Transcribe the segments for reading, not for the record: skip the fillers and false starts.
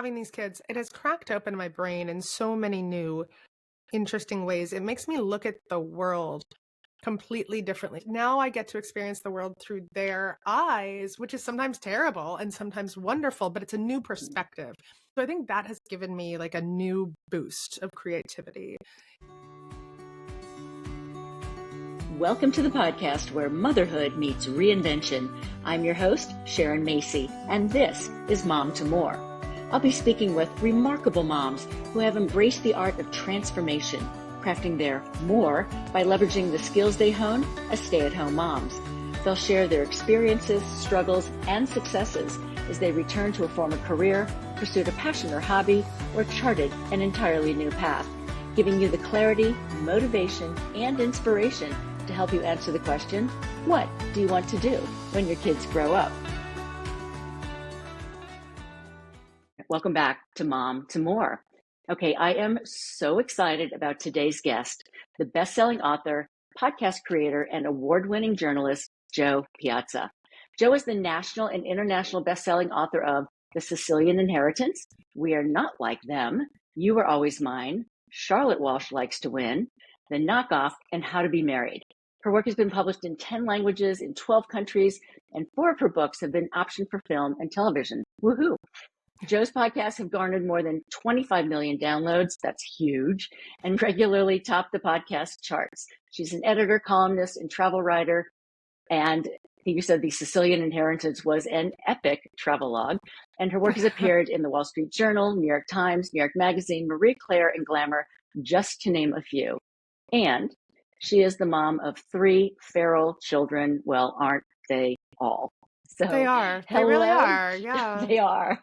having these kids, it has cracked open my brain in so many new, interesting ways. It makes me look at the world completely differently. Now I get to experience the world through their eyes, which is sometimes terrible and sometimes wonderful, but it's a new perspective. So I think that has given me like a new boost of creativity. Welcome to the podcast where motherhood meets reinvention. I'm your host, Sharon Macey, and this is Mom to More. I'll be speaking with remarkable moms who have embraced the art of transformation, crafting their more by leveraging the skills they hone as stay-at-home moms. They'll share their experiences, struggles, and successes as they return to a former career, pursued a passion or hobby, or charted an entirely new path, giving you the clarity, motivation, and inspiration to help you answer the question, what do you want to do when your kids grow up? Welcome back to Mom to More. Okay, I am so excited about today's guest, the best-selling author, podcast creator, and award-winning journalist, Jo Piazza. Jo is the national and international best-selling author of The Sicilian Inheritance, We Are Not Like Them, You Were Always Mine, Charlotte Walsh Likes to Win, The Knockoff, and How to Be Married. Her work has been published in 10 languages in 12 countries, and 4 of her books have been optioned for film and television. Woohoo! Jo's podcasts have garnered more than 25 million downloads. That's huge. And regularly top the podcast charts. She's an editor, columnist, and travel writer. And I think you said The Sicilian Inheritance was an epic travelogue. And her work has appeared in the Wall Street Journal, New York Times, New York Magazine, Marie Claire, and Glamour, just to name a few. And she is the mom of 3 feral children. Well, aren't they all? So, They are. hello. They really are. Yeah. They are.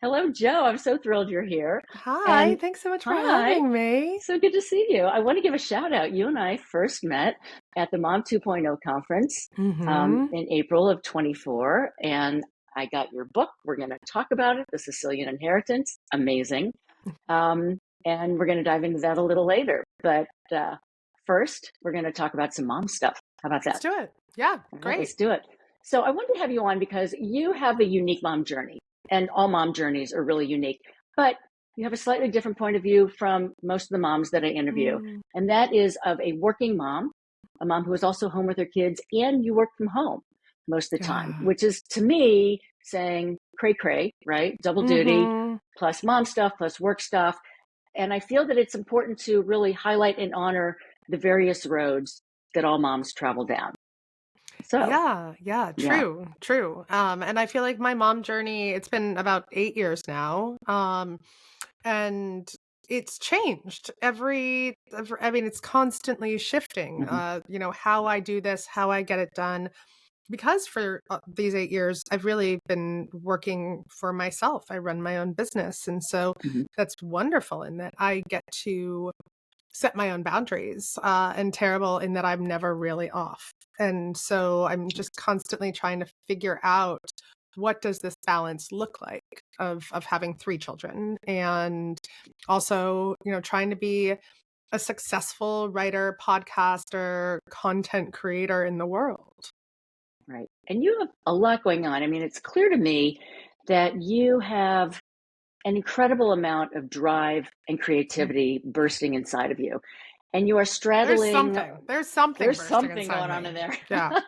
Hello, Jo. I'm so thrilled you're here. Hi. And Thanks so much for hi. having me. So good to see you. I want to give a shout out. You and I first met at the Mom 2.0 conference in April of 24. And I got your book. We're going to talk about it, The Sicilian Inheritance. Amazing. And we're going to dive into that a little later. But first, we're going to talk about some mom stuff. How about that? Let's do it. Yeah, All right, great. let's do it. So I wanted to have you on because you have a unique mom journey. And all mom journeys are really unique, but you have a slightly different point of view from most of the moms that I interview. And that is of a working mom, a mom who is also home with her kids, and you work from home most of the time, which is to me saying cray cray, right? Double duty, plus mom stuff, plus work stuff. And I feel that it's important to really highlight and honor the various roads that all moms travel down. So Yeah, true. And I feel like my mom journey, it's been about 8 years now. And it's changed I mean, it's constantly shifting, how I do this, how I get it done. Because for these 8 years, I've really been working for myself. I run my own business. And so that's wonderful in that I get to set my own boundaries, and terrible in that I'm never really off. And so I'm just constantly trying to figure out, what does this balance look like of having 3 children, and also, trying to be a successful writer, podcaster, content creator in the world. Right. And you have a lot going on. I mean, it's clear to me that you have an incredible amount of drive and creativity bursting inside of you. And you are straddling. There's something going on in there. Yeah.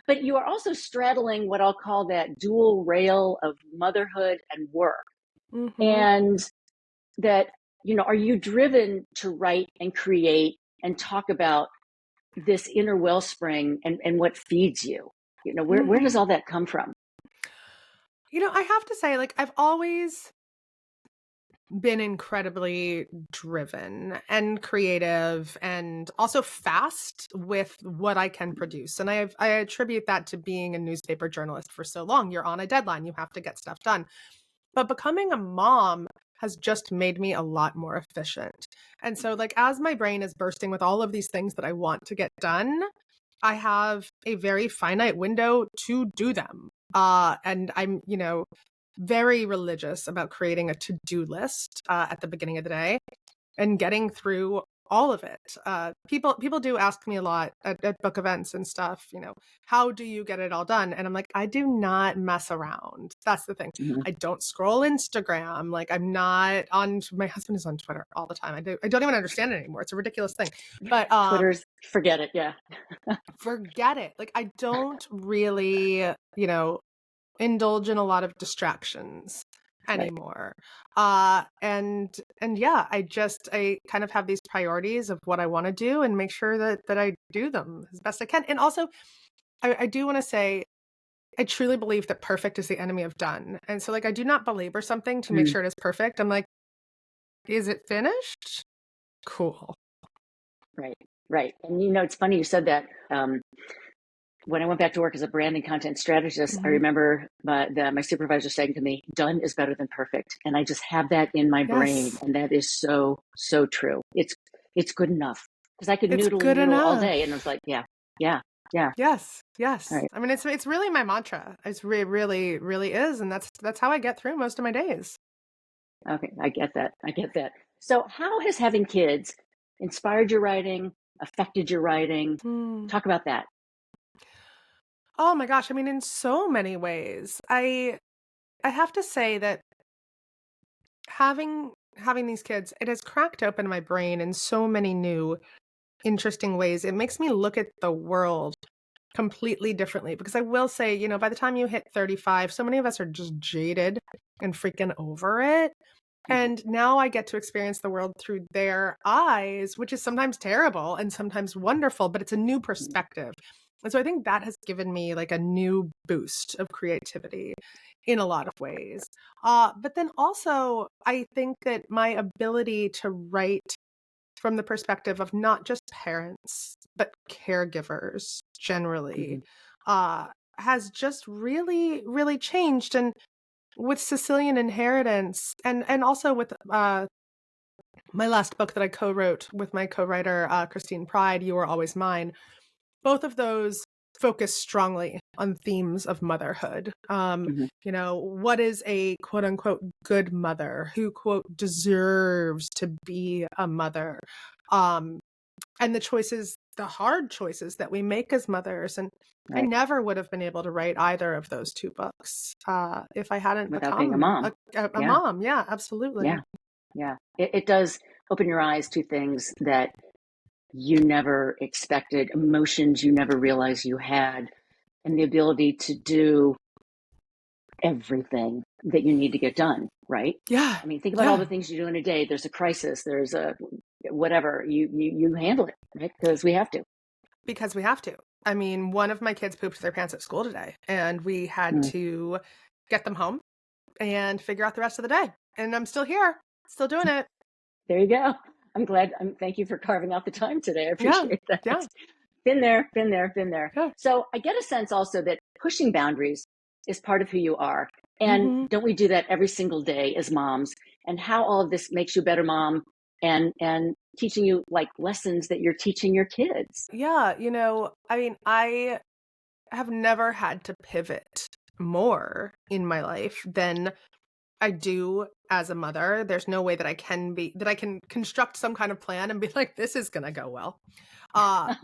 But you are also straddling what I'll call that dual rail of motherhood and work. And that, are you driven to write and create and talk about this inner wellspring and what feeds you? Where does all that come from? I have to say, I've always been incredibly driven and creative and also fast with what I can produce. And I attribute that to being a newspaper journalist for so long. You're on a deadline, you have to get stuff done. But becoming a mom has just made me a lot more efficient. And so as my brain is bursting with all of these things that I want to get done, I have a very finite window to do them. And I'm, very religious about creating a to-do list at the beginning of the day and getting through all of it. People do ask me a lot at book events and stuff, how do you get it all done? And I'm like, I do not mess around. That's the thing. Mhm. I don't scroll Instagram. Like I'm not on, my husband is on Twitter all the time. I don't even understand it anymore. It's a ridiculous thing. But Twitter's, forget it. Yeah. forget it. Like I don't really, indulge in a lot of distractions Right. anymore. And yeah, I kind of have these priorities of what I want to do and make sure that I do them as best I can. And also I do want to say I truly believe that perfect is the enemy of done. And so like I do not belabor something to make Mm. sure it is perfect. I'm like, is it finished? Cool. Right. Right. And it's funny you said that. When I went back to work as a branding content strategist, I Mhm. remember my supervisor saying to me, done is better than perfect. And I just have that in my brain. Yes. And that is so, so true. It's good enough, because I could It's noodle and good noodle all day. And I enough. was like, yeah, yeah, yeah. Yes, All yes. right. I mean, it's really my mantra. Really, really is, and that's how I get through most of my days. Okay. I get that. I get that. So how has having kids inspired your writing, affected your writing? Hmm. Talk about that. Oh my gosh! I mean, in so many ways, I have to say that having these kids, it has cracked open my brain in so many new, interesting ways. It makes me look at the world completely differently because I will say, by the time you hit 35, so many of us are just jaded and freaking over it. Mhm. And now I get to experience the world through their eyes, which is sometimes terrible and sometimes wonderful, but it's a new perspective. And so I think that has given me like a new boost of creativity in a lot of ways. But then also, I think that my ability to write from the perspective of not just parents, but caregivers generally, Mhm. uh, has just really, really changed. And with Sicilian Inheritance and also with my last book that I co-wrote with my co-writer Christine Pride, You Are Always Mine, both of those focus strongly on themes of motherhood. Mhm. What is a quote unquote good mother who quote deserves to be a mother? Um, and the hard choices that we make as mothers. And I Right. never would have been able to write either of those two books if I hadn't Without being a become mom. a Yeah. mom. Yeah, absolutely. Yeah. Yeah. It does open your eyes to things that you never expected, emotions you never realized you had, and the ability to do everything that you need to get done, right? Yeah, I mean, think about all the yeah, things you do in a day. There's a crisis, there's a whatever, you handle it, right? Because we have to. because we have to. I mean, one of my kids pooped their pants at school today, and we had Mm, to get them home and figure out the rest of the day. And I'm still here, still doing it. there you go. I'm glad. Thank you for carving out the time today. I Yeah, appreciate that. yeah, Been there, been there, been there. yeah. So I get a sense also that pushing boundaries is part of who you are. And Hmm. don't we do that every single day as moms? And how all of this makes you a better mom, and teaching you like lessons that you're teaching your kids. Yeah, I mean, I have never had to pivot more in my life than I do as a mother. There's no way that I can construct some kind of plan and be like, this is gonna go well.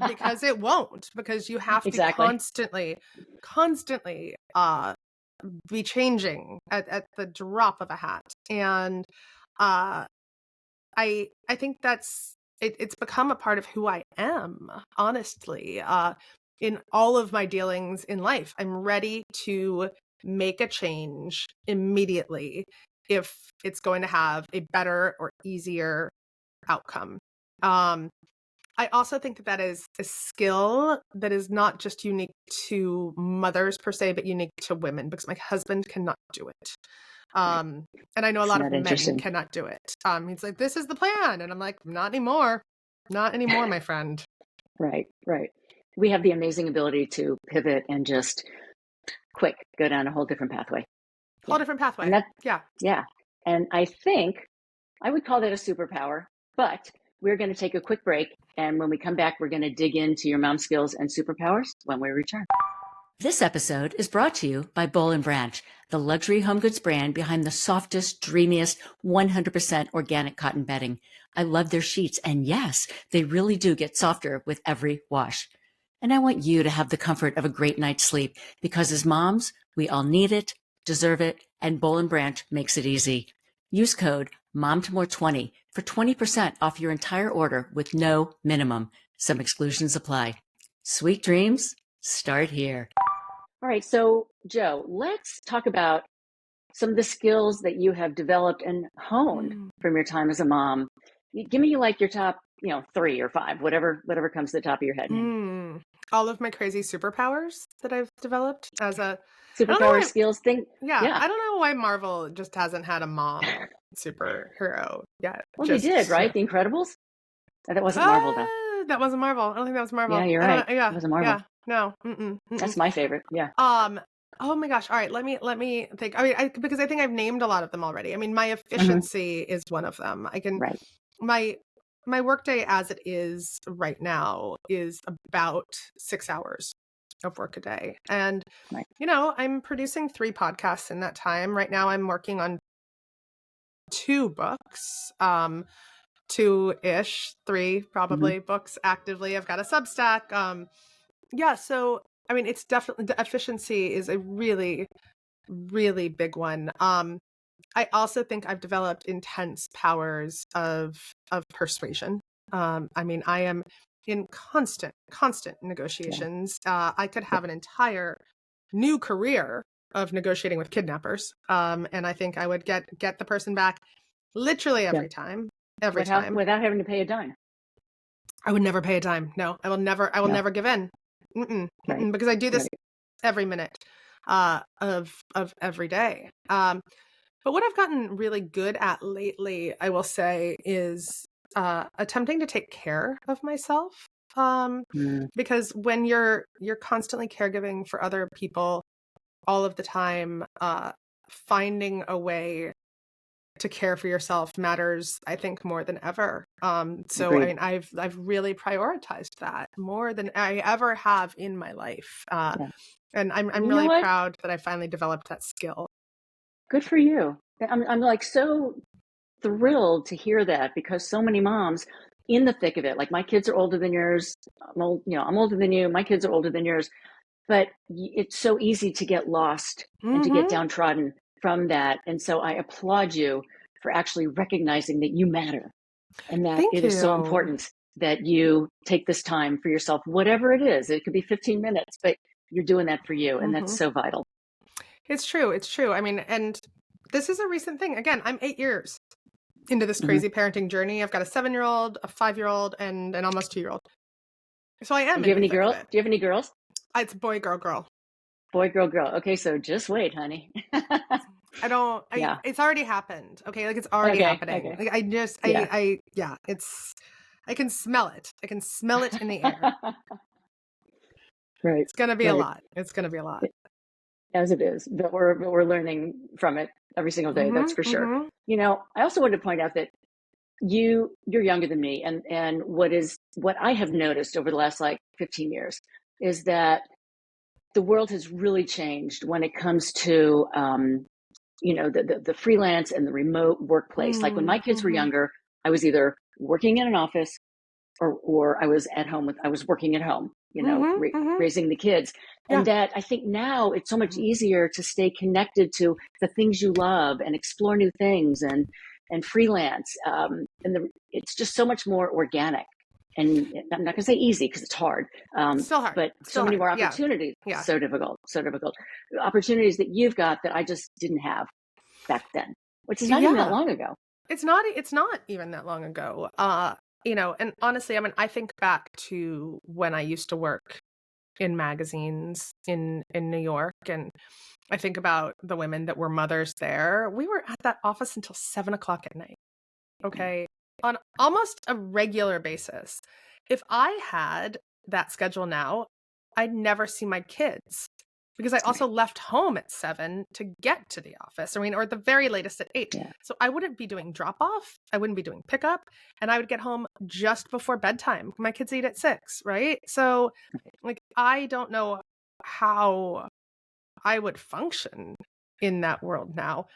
Because it won't, because you have to Exactly. constantly be changing at the drop of a hat. And uh I think it's become a part of who I am, honestly. In all of my dealings in life, I'm ready to make a change immediately if it's going to have a better or easier outcome. Um, I also think that that is a skill that is not just unique to mothers per se, but unique to women because my husband cannot do it. Right. Um, and I know a lot Isn't of that men interesting? cannot do it. He's like, "This is the plan," and I'm like, "Not anymore, not anymore, my friend." Right, right. We have the amazing ability to pivot and just quick go down a whole different pathway. Whole Yeah. different And pathway. that, Yeah. yeah. And I think I would call that a superpower, but we're going to take a quick break. And when we come back, we're going to dig into your mom skills and superpowers when we return. This episode is brought to you by Boll & Branch, the luxury home goods brand behind the softest, dreamiest, 100% organic cotton bedding. I love their sheets, and yes, they really do get softer with every wash. And I want you to have the comfort of a great night's sleep, because as moms, we all need it, deserve it, and Boll & Branch makes it easy. Use code MOMTOMORE20 for 20% off your entire order with no minimum. Some exclusions apply. Sweet dreams start here. All right, so Jo, let's talk about some of the skills that you have developed and honed from your time as a mom. Give me like your top, 3 or 5, whatever comes to the top of your head. All of my crazy superpowers that I've developed as a superpower skills thing. Yeah, I don't know why Marvel just hasn't had a mom superhero yet. Well, they did, right? The Incredibles? That wasn't Marvel, though. That wasn't Marvel. I don't think that was Marvel. Yeah, you're right. It wasn't Marvel. Yeah, no. That's my favorite. Yeah. Oh my gosh. All right. Let me think. I mean, because I think I've named a lot of them already. I mean, my efficiency is one of them. I can, my workday as it is right now is about 6 hours of work a day. And, I'm producing 3 podcasts in that time. Right now I'm working on 2 books, 2-ish, 3 probably books actively. I've got a Substack. So, I mean, it's definitely, the efficiency is a really, really big one. I also think I've developed intense powers of persuasion. I mean, I am in constant negotiations. I could have an entire new career of negotiating with kidnappers. And I think I would get the person back literally every time. Without having to pay a dime. I would never pay a dime. No, I will never give in. Because I do this every minute of every day. But what I've gotten really good at lately, I will say, is attempting to take care of myself. Because when you're constantly caregiving for other people all of the time, finding a way to care for yourself matters, I think, more than ever. So I mean, I've really prioritized that more than I ever have in my life. And I'm really proud that I finally developed that skill. Good for you. I'm like so thrilled to hear that, because so many moms in the thick of it, like my kids are older than yours. I'm older than you. My kids are older than yours. But it's so easy to get lost and to get downtrodden from that. And so I applaud you for actually recognizing that you matter, and that it is so important that you take this time for yourself, whatever it is. It could be 15 minutes, but you're doing that for you. And that's so vital. It's true. I mean, and this is a recent thing. Again, I'm 8 years into this crazy parenting journey. I've got a 7-year-old, a 5-year-old, and an almost 2-year-old. So I am. Do you have any girls? Do you have any girls? It's boy, girl, girl. Boy, girl, girl. Okay, so just wait, honey. It's already happened. Okay, like it's already happening. Okay. Like I can smell it. I can smell it in the air. Right. It's gonna be a lot. It's gonna be a lot. As it is, but we're learning from it every single day. That's for sure. I also wanted to point out that you're younger than me, and what I have noticed over the last 15 years is that the world has really changed when it comes to the freelance and the remote workplace. Like when my kids were younger, I was either working in an office or I was at home I was working at home, raising the kids. And that I think now it's so much easier to stay connected to the things you love and explore new things and freelance. It's just so much more organic. And I'm not going to say easy because it's hard. Still hard. But so many more opportunities. Yeah. So difficult. Opportunities that you've got that I just didn't have back then, which is not even that long ago. It's not even that long ago. And honestly, I mean, I think back to when I used to work in magazines in New York, and I think about the women that were mothers there. We were at that office until 7:00 at night. Okay. On almost a regular basis. If I had that schedule now, I'd never see my kids, because I also left home at 7 to get to the office. I mean, or at the very latest at 8. Yeah. So I wouldn't be doing drop off. I wouldn't be doing pickup, and I would get home just before bedtime. My kids eat at 6, right? So I don't know how I would function in that world now.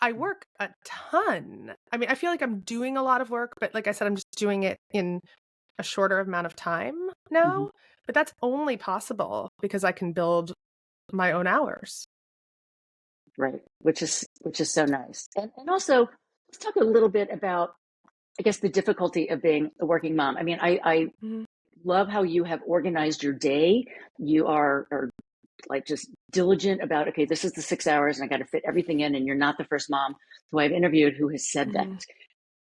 I work a ton. I mean, I feel like I'm doing a lot of work, but like I said, I'm just doing it in a shorter amount of time Hmm. now. But that's only possible because I can build my own hours. Right. Which is so nice. And also let's talk a little bit about, I guess, the difficulty of being a working mom. I mean, I Mhm, love how you have organized your day. You are like just diligent about, okay, this is the 6 hours and I got to fit everything in. And you're not the first mom who I've interviewed who has said that. mhm.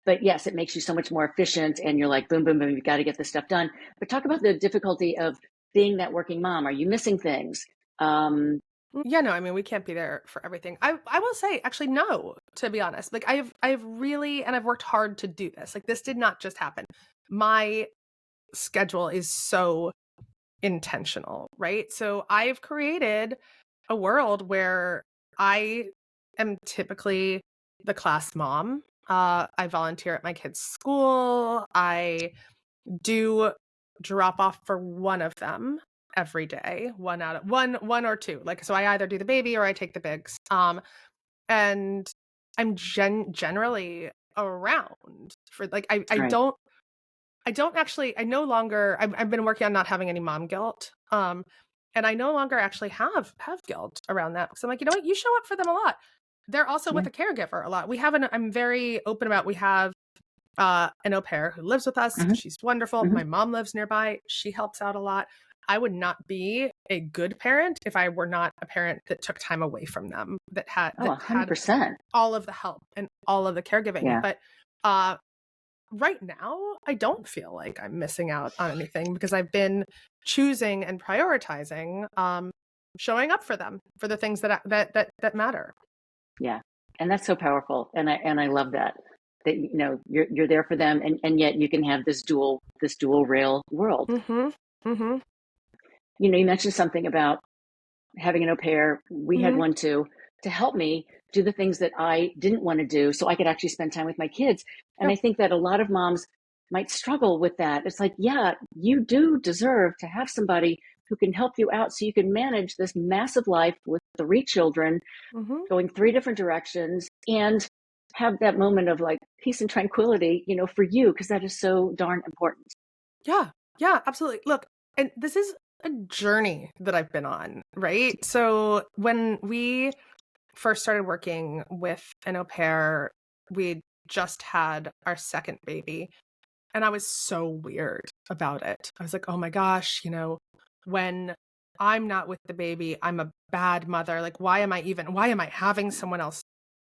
But yes, it makes you so much more efficient and you're like, boom, boom, boom, you've got to get this stuff done. But talk about the difficulty of being that working mom. Are you missing things? Um, Yeah, no, I mean, we can't be there for everything. I will say, actually, no, to be honest. Like I've really and I've worked hard to do this. Like this did not just happen. My schedule is so intentional, right? So I've created a world where I am typically the class mom. I volunteer at my kids' school. I do drop off for one of them every day, one or two. Like so I either do the baby or I take the bigs. And I'm generally around for like right. I don't actually I no longer I've been working on not having any mom guilt. And I no longer actually have guilt around that because I'm like, you know what, you show up for them a lot. They're also with Yeah. a caregiver a lot. We have an I'm very open about we have an au pair who lives with us. Hmm. She's wonderful. Hmm. My mom lives nearby. She helps out a lot. I would not be a good parent if I were not a parent that took time away from them, Oh, that had 100%. all of the help and all of the caregiving. Yeah. But right now, I don't feel like I'm missing out on anything because I've been choosing and prioritizing showing up for them for the things that matter. Yeah. And that's so powerful. And I love that you're there for them, and yet you can have this dual rail world. Mhm. Mhm. You mentioned something about having an au pair. We had Mhm. one too, to help me do the things that I didn't want to do so I could actually spend time with my kids. And Yeah. I think that a lot of moms might struggle with that. It's like, yeah, you do deserve to have somebody who can help you out so you can manage this massive life with 3 children Mhm. going 3 different directions and have that moment of like peace and tranquility, for you, because that is so darn important. Yeah. Yeah, absolutely. Look, and this is a journey that I've been on, right? So when we first started working with an au pair, we just had our second baby. And I was so weird about it. I was like, "Oh my gosh, when I'm not with the baby, I'm a bad mother. Like, why am I having someone else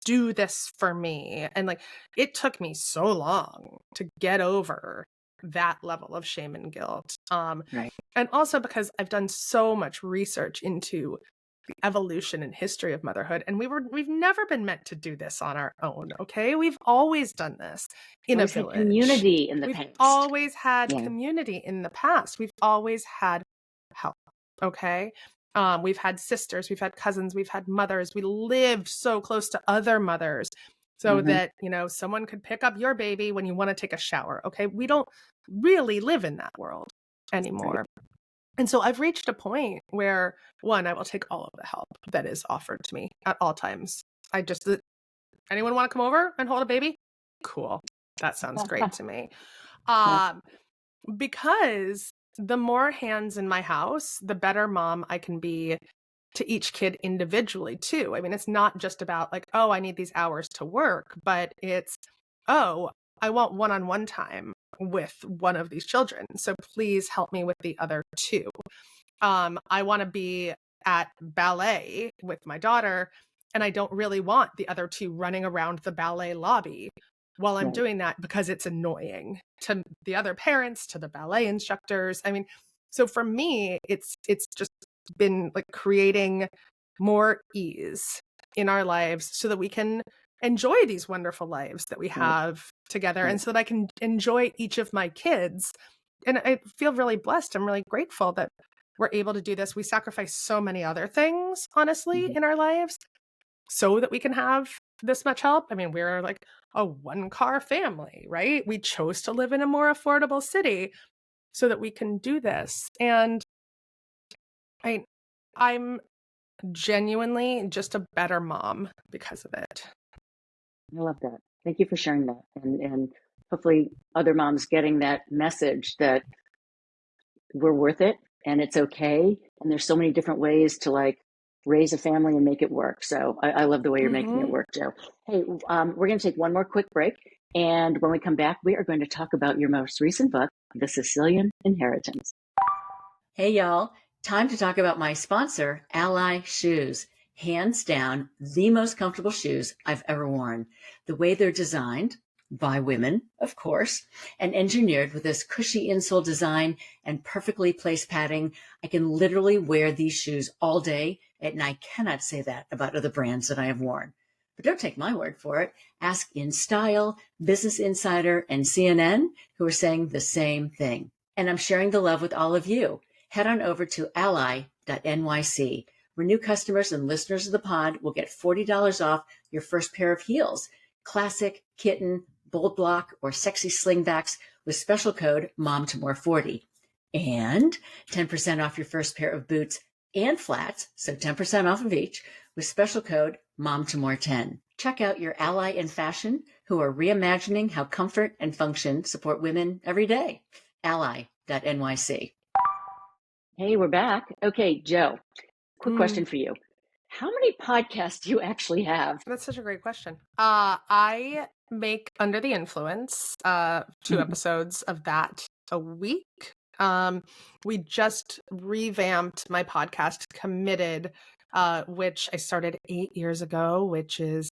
do this for me?" And like, it took me so long to get over that level of shame and guilt. Right. And also because I've done so much research into the evolution and history of motherhood, and we've never been meant to do this on our own, okay? We've always done this in a Always had village. community in the We've past. always had Yeah. community in the past. We've always had help, okay? We've had sisters, we've had cousins, we've had mothers. We lived so close to other mothers so Hmm. that, someone could pick up your baby when you want to take a shower, okay? We don't really live in that world Right. anymore. And so I've reached a point where, one, I will take all of the help that is offered to me at all times. Anyone want to come over and hold a baby? Cool. That sounds great to me. Um, because the more hands in my house, the better mom I can be to each kid individually too. I mean, it's not just about like, oh, I need these hours to work, but it's, oh, I want one-on-one time with one of these children. So please help me with the other two. I want to be at ballet with my daughter, and I don't really want the other two running around the ballet lobby while I'm Right. doing that because it's annoying to the other parents, to the ballet instructors. I mean, so for me, it's just been like creating more ease in our lives so that we can enjoy these wonderful lives that we Right. have together and Right. so that I can enjoy each of my kids. And I feel really blessed. I'm really grateful that we're able to do this. We sacrifice so many other things, honestly, Hmm. in our lives so that we can have this much help. I mean, we're like a one car family, right? We chose to live in a more affordable city so that we can do this. And I I'm genuinely just a better mom because of it. I love that. Thank you for sharing that. And hopefully other moms getting that message that we're worth it and it's okay. And there's so many different ways to like raise a family and make it work. So I love the way you're making it work, Jo. Hey, we're going to take one more quick break. And when we come back, we are going to talk about your most recent book, The Sicilian Inheritance. Hey, y'all. Time to talk about my sponsor, Ally Shoes. Hands down, the most comfortable shoes I've ever worn. The way they're designed, by women, of course, and engineered with this cushy insole design and perfectly placed padding, I can literally wear these shoes all day, and I cannot say that about other brands that I have worn. But don't take my word for it. Ask InStyle, Business Insider, and CNN, who are saying the same thing. And I'm sharing the love with all of you. Head on over to ally.nyc, where new customers and listeners of the pod will get $40 off your first pair of heels, classic, kitten, bold block, or sexy slingbacks with special code MOMTOMORE40. And 10% off your first pair of boots and flats, so 10% off of each, with special code MOMTOMORE10. Check out your ally in fashion who are reimagining how comfort and function support women every day. Ally.nyc. Hey, we're back. Okay, Jo, quick question for you. How many podcasts do you actually have? That's such a great question. I make Under the Influence, 2 episodes of that a week. We just revamped my podcast, Committed, which I started 8 years ago, which is,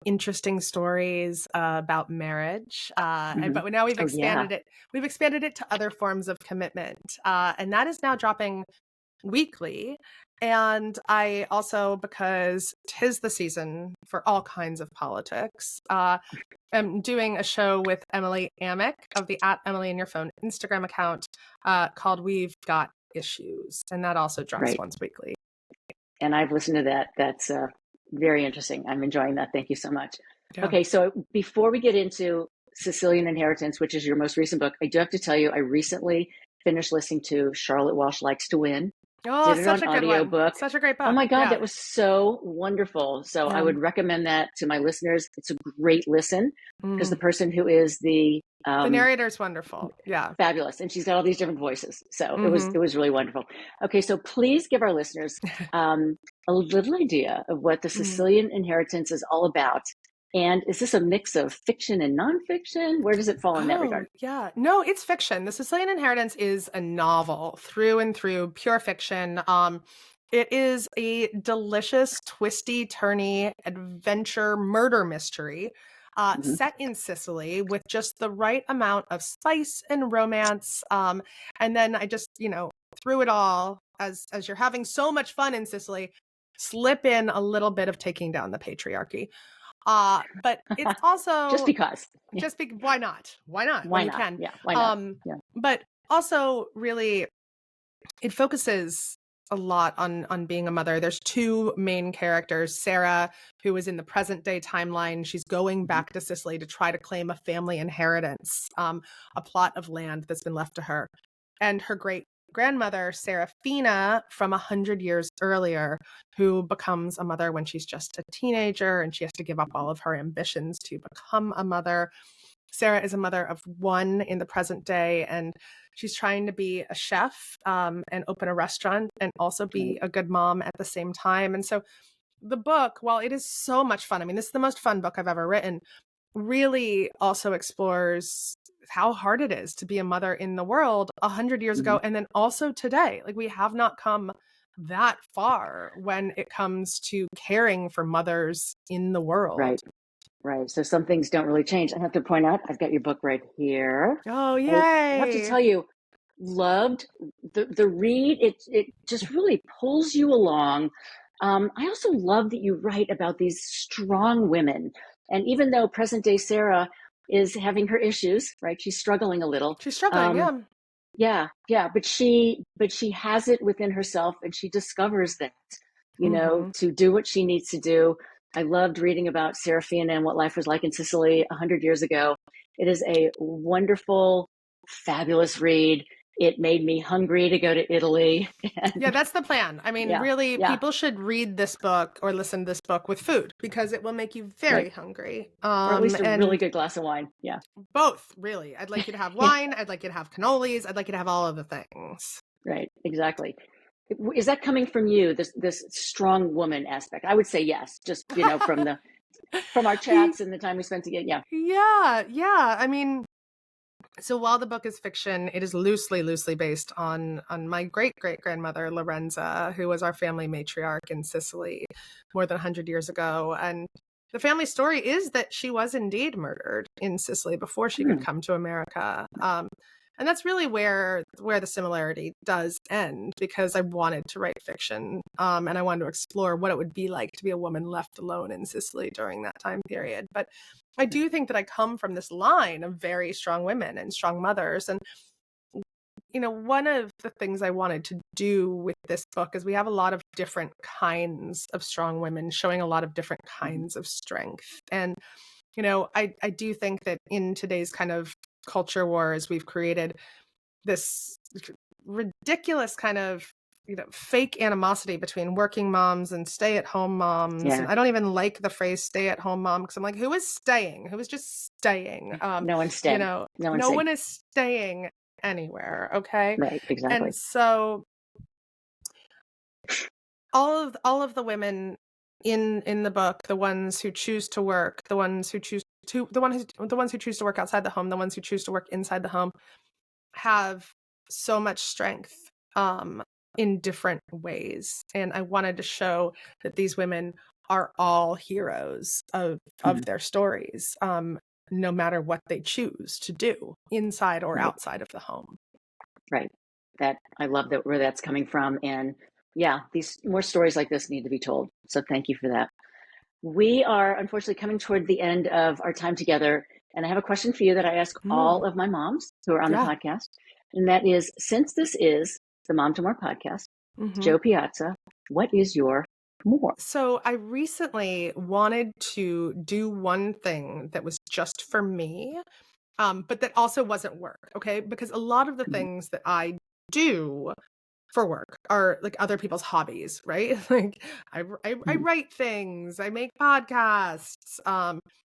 interesting stories about marriage. But now we've expanded it. We've expanded it to other forms of commitment, and that is now dropping weekly. And I also, because 'tis the season for all kinds of politics, am doing a show with Emily Amick of the @EmilyInYourPhone Instagram account called We've Got Issues. And that also drops once weekly. And I've listened to that. That's very interesting. I'm enjoying that. Thank you so much. Yeah. Okay, so before we get into Sicilian Inheritance, which is your most recent book, I do have to tell you, I recently finished listening to Charlotte Walsh Likes to Win. Oh, such a good audiobook. Such a great book. Oh my God, that was so wonderful. So I would recommend that to my listeners. It's a great listen because the person who is the narrator is wonderful. Yeah. Fabulous. And she's got all these different voices. So it was really wonderful. Okay, so please give our listeners a little idea of what the Sicilian Inheritance is all about. And is this a mix of fiction and nonfiction? Where does it fall in that regard? Yeah, no, it's fiction. The Sicilian Inheritance is a novel through and through, pure fiction. It is a delicious, twisty, turny adventure murder mystery set in Sicily with just the right amount of spice and romance. And then I just, through it all, as you're having so much fun in Sicily, slip in a little bit of taking down the patriarchy. But it's also just because. Why not? Why not? Why when not? You can. Yeah. Why not? But also really it focuses a lot on being a mother. There's 2 main characters, Sarah, who is in the present day timeline. She's going back to Sicily to try to claim a family inheritance, a plot of land that's been left to her. And her great grandmother, Serafina, from 100 years earlier, who becomes a mother when she's just a teenager and she has to give up all of her ambitions to become a mother. Sarah is a mother of 1 in the present day, and she's trying to be a chef and open a restaurant and also be a good mom at the same time. And so the book, while it is so much fun, I mean, this is the most fun book I've ever written, really also explores how hard it is to be a mother in the world 100 years ago. And then also today, like we have not come that far when it comes to caring for mothers in the world. Right. So some things don't really change. I have to point out, I've got your book right here. Oh, yay. I have to tell you, loved the read. It just really pulls you along. I also love that you write about these strong women. And even though present day Sarah is having her issues, right? She's struggling a little. She's struggling, yeah. But she has it within herself, and she discovers that, to do what she needs to do. I loved reading about Serafina and what life was like in Sicily 100 years ago. It is a wonderful, fabulous read. It made me hungry to go to Italy. Yeah, that's the plan. I mean, really, yeah. people should read this book or listen to this book with food because it will make you very hungry. Or at least a And really good glass of wine. Yeah. both, really. I'd like you to have Yeah. wine. I'd like you to have cannolis. I'd like you to have all of the things. Right. Exactly. Is that coming from you, this strong woman aspect? I would say yes, just, from our chats and the time we spent together. Yeah. Yeah. I mean, so while the book is fiction, it is loosely based on my great-great-grandmother, Lorenza, who was our family matriarch in Sicily more than 100 years ago. And the family story is that she was indeed murdered in Sicily before she could come to America. And that's really where the similarity does end, because I wanted to write fiction, and I wanted to explore what it would be like to be a woman left alone in Sicily during that time period. But I do think that I come from this line of very strong women and strong mothers. And, one of the things I wanted to do with this book is we have a lot of different kinds of strong women showing a lot of different kinds of strength. And, I do think that in today's kind of culture wars, we've created this ridiculous kind of fake animosity between working moms and stay-at-home moms. Yeah. And I don't even like the phrase stay-at-home mom, because I'm like, who is staying? Who is just staying? No one's staying. No one is staying anywhere. Okay. Right. Exactly. And so all of the women in the book, the ones who choose to work, the ones who choose to work outside the home, the ones who choose to work inside the home, have so much strength in different ways. And I wanted to show that these women are all heroes of their stories, no matter what they choose to do inside or outside of the home. Right. That I love that where that's coming from. And yeah, these more stories like this need to be told. So thank you for that. We are unfortunately coming toward the end of our time together. And I have a question for you that I ask all of my moms who are on the podcast. And that is, since this is the Mom to More podcast, Jo Piazza, what is your more? So I recently wanted to do one thing that was just for me, but that also wasn't work. Okay. Because a lot of the things that I do for work are like other people's hobbies, right? Like I write things, I make podcasts.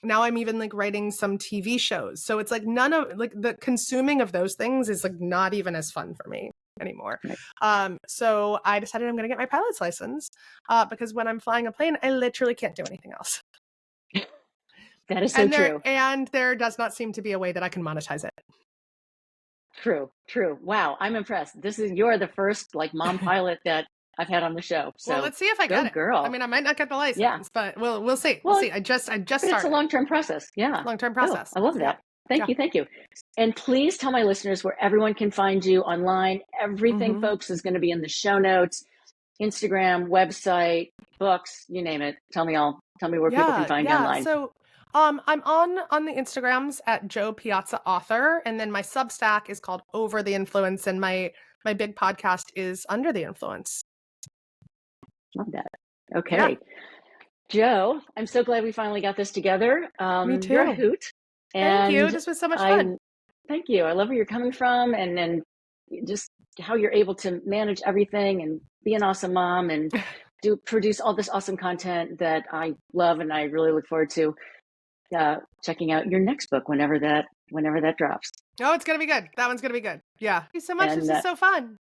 Now I'm even like writing some TV shows. So it's like none of like the consuming of those things is like not even as fun for me anymore. Right. So I decided I'm going to get my pilot's license because when I'm flying a plane, I literally can't do anything else. That is so true. And there does not seem to be a way that I can monetize it. True. Wow, I'm impressed. You're the first like mom pilot that I've had on the show. So well, let's see if I get it. Girl. I mean, I might not get the license, but we'll see. We'll see. I just started. It's a long-term process. Yeah. Long-term process. I love that. Thank you. And please tell my listeners where everyone can find you online. Everything, folks, is going to be in the show notes. Instagram, website, books, you name it. Tell me where people can find you online. So I'm on the Instagrams at Jo Piazza Author, and then my Substack is called Over the Influence, and my big podcast is Under the Influence. Love that. Okay. Yeah. Jo, I'm so glad we finally got this together. Me too. You're a hoot. Thank you. This was so much fun. Thank you. I love where you're coming from and just how you're able to manage everything and be an awesome mom and produce all this awesome content that I love, and I really look forward to checking out your next book whenever that drops. Oh, it's gonna be good. That one's gonna be good. Yeah. Thank you so much. This is so fun.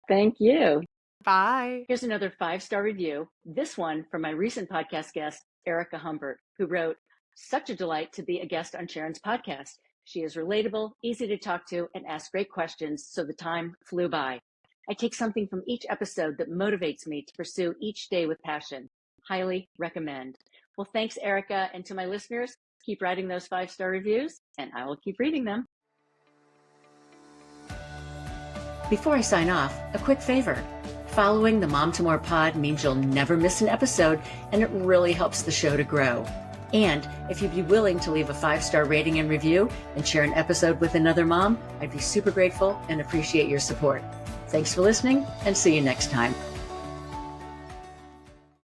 Thank you. Bye. Here's another 5-star review. This one from my recent podcast guest, Erica Humbert, who wrote, "Such a delight to be a guest on Sharon's podcast. She is relatable, easy to talk to, and asks great questions, so the time flew by. I take something from each episode that motivates me to pursue each day with passion. Highly recommend." Well, thanks, Erica. And to my listeners, keep writing those 5-star reviews, and I will keep reading them. Before I sign off, a quick favor. Following the Mom to More pod means you'll never miss an episode, and it really helps the show to grow. And if you'd be willing to leave a 5-star rating and review and share an episode with another mom, I'd be super grateful and appreciate your support. Thanks for listening, and see you next time.